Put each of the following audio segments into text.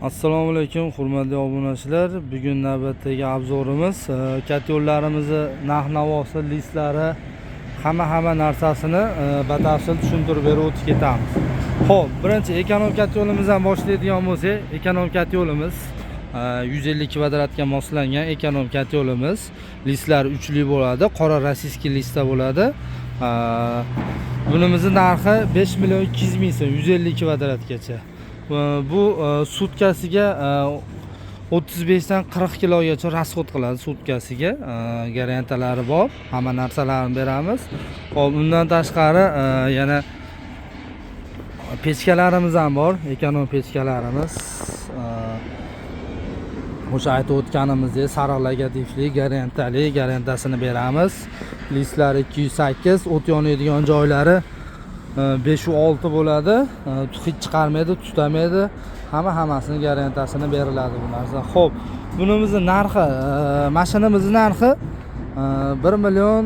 Assalomu alaykum hurmatli obunachilar. Bugun navbatdagi obzorimiz katyollarimizni narx-navosi, listlari, hamma narsasini batafsil tushuntirib berib o'tib ketamiz. Xo'p, birinchi ekonom katyolimizdan boshlaydigan bo'lsak, ekonom katyolimiz 150 kvadratga moslangan ekonom katyolimiz. Listlari uchli bo'ladi, qora rossiyskiy listda bo'ladi. Bunimizning narxi 5 million 200 ming so'm 150 kvadratgacha. Bu sutkasiga 35 dan 40 kilogacha rasxod qiladi sutkasiga. Garantalari bor, hamma narsalarni beramiz. Xo'p, undan tashqari yana pechkalarimiz ham bor, ekonom pechkalarimiz. O'sha aytib o'tganimizdek sariq logotifli, garantasini beramiz. Listlari 208, o't yonadigan joylari 5-6 bo'ladi. Hech chiqarmaydi, tutamaydi. Hammasini garantasini beriladi bu narsa. Xo'p, bunimizning narxi, mashinamizning narxi 1 million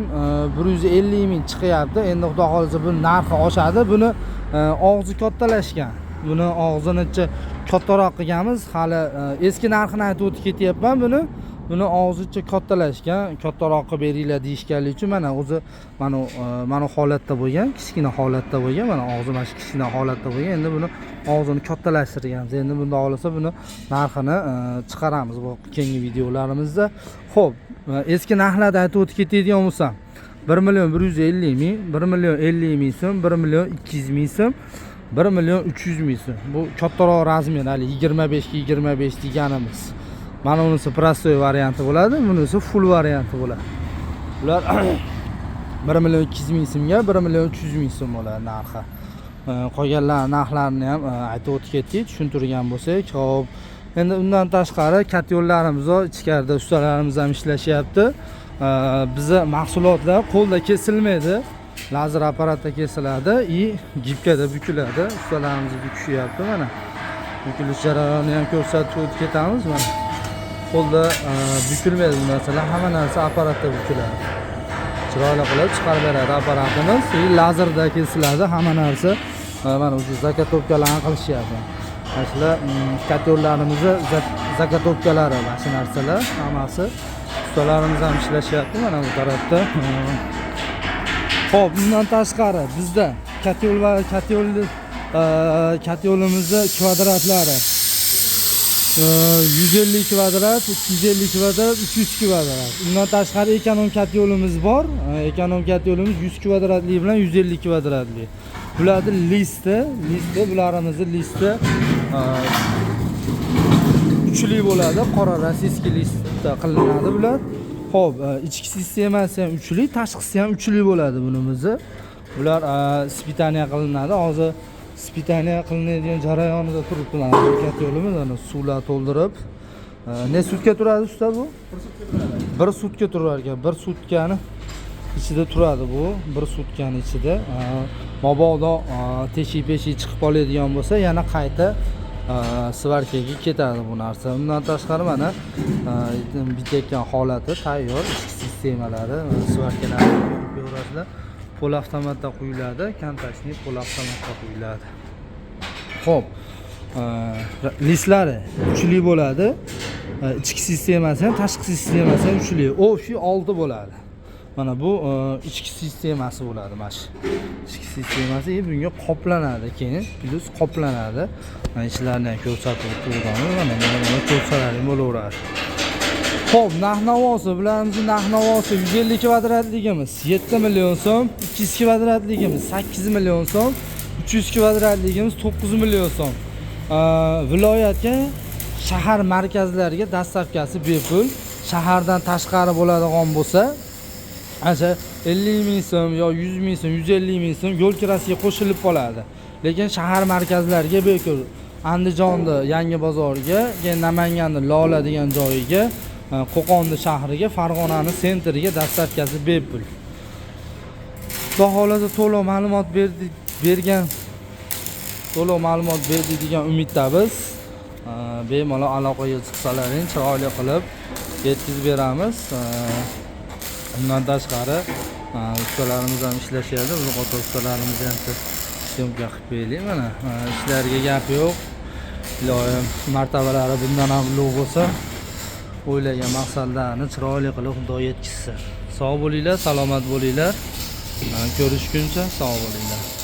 150 ming chiqyapti. Endi xudo xolisa bu narxi oshadi. Buni og'zi kattalashgan. Buni og'zini kattaroq qilganmiz. Hali eski narxini aytib o'tib ketyapman buni. Buni og'zicha kattalashgan, kattaroq qilib beringlar deyishganlik uchun mana o'zi mana holatda bo'lgan, kichkina holatda bo'lgan, mana og'zi mana kichkina holatda bo'lgan. Endi buni og'zini kattalashtirganmiz. Endi bunda olsa buni narxini chiqaramiz bu keyingi videolarimizda. Xo'p, eski narxlarni aytib o'tib ketadigan bo'lsam, 1 million 150 ming, 1 million 50 ming so'm, 1 million 200 ming so'm, 1 million 300 ming so'm. Bu kattaroq razmer, hali 25 ga 25 deganimiz. Mana bunisi prostoy varianti bo'ladi, bunisi full varianti bo'ladi. Ular 1 million 200 ming so'mga 1 million 300 ming so'm bo'ladi narxi. Qolganlar narxlarini ham aytib o'tib ketdik, tushuntirgan bo'lsak. Xo'p, endi undan tashqari katyollarimiz bor, ichkarida ustalarimiz ham ishlashyapti. Bizi mahsulotlar qo'lda kesilmaydi, lazer apparatda kesiladi, gibkada bukiladi. Ustalarimiz bukishyapti mana. Bukilish jarayonini ham ko'rsatib o'tib ketamiz mana. Qo'lda bukilmaydi bu narsalar, hamma narsa apparatda bukiladi. Chiroyli qilib chiqarib beradi apparatimiz. Lazerda kesiladi hamma narsa. Mana o'sha zakatopkalarni qilishyapti. Mana katyollarimizni zakatopkalari, mana shu narsalar hammasi ustalarimiz ham ishlashyapti mana bu tarafda. Xo'p, bundan tashqari bizda katyolimizni kvadratlari 150 kvadrat, 250 kvadrat, 300 kvadrat. Undan tashqari ekonom katyolimiz bor. Ekonom katyolimiz 100 kvadratli bilan 150 kvadratli. Bularning listi, bularimizni listi uchli bo'ladi. Qora rossiyskiy listda qilinadi bular. Xo'p, ichki sistemasi ham uchli, tashqisi ham uchli bo'ladi bunimizni. Bular ispitaniya qilinadi. Hozir ispitaniya qilinadigan jarayonida turibdi mana bu katyolimiz. Ana suvlar to'ldirib. Ne sutka turadi usta bu? 1 sutka turar ekan. 1 sutkani ichida turadi bu. 1 sutkani ichida. Mabodo teshik-peshik chiqib qoladigan bo'lsa, yana qayta svarkaga ketadi bu narsa. Undan tashqari mana bitekkan holati tayyor, ichki sistemalari, svarkalarni ko'rasizlar. Pol avtomatda quyiladi, kontachniy pol avtomatda quyiladi. Xo'p, listlari uchli bo'ladi. Ichki sistemasi ham, tashqi sistemasi ham uchli. O'shi 6 bo'ladi. Mana bu ichki sistemasi bo'ladi, mana shu. Ichki sistemasi bunga qoplanadi, keyin plus qoplanadi. Mana ishlarni ham ko'rsatib o'tamiz. Mana buni ko'rsalaring bo'laveradi. Xo'p, narx-navosi, bilamizning narx-navosi 150 kvadratligimiz 7 million so'm, 200 kvadratligimiz 8 million so'm, 300 kvadratligimiz 9 million so'm. Viloyatga, shahar markazlariga dastavkasi bepul. Shahardan tashqari bo'ladigan bo'lsa, acha 50 ming so'm yo 100 ming so'm, 150 ming so'm yo'l kirasiga qo'shilib qoladi. Lekin shahar markazlariga bepul. Andijonda Yangi bozorga, keyin Namanganda Lola degan joyiga, Qo'qonda shahriga, Farg'onani sentriga dastavkasi bepul. Xudo xolasa to'liq ma'lumot berdi degan umiddamiz. Bemalol aloqaga chiqsalaring, chiroyli qilib yetkazib beramiz. Undan tashqari ustalarimiz ham ishlashyapti. Bu qator ustalarimiz ham syomka qilib berdik. Mana ishlarga gap yo'q. Iloyim martabalari bundan ham ulug' bo'lsa, o'ylagan maqsadlarni chiroyli qilib Xudo yetkazsin. Sog' bo'linglar, salomat bo'linglar. Ko'rishguncha sog' bo'linglar.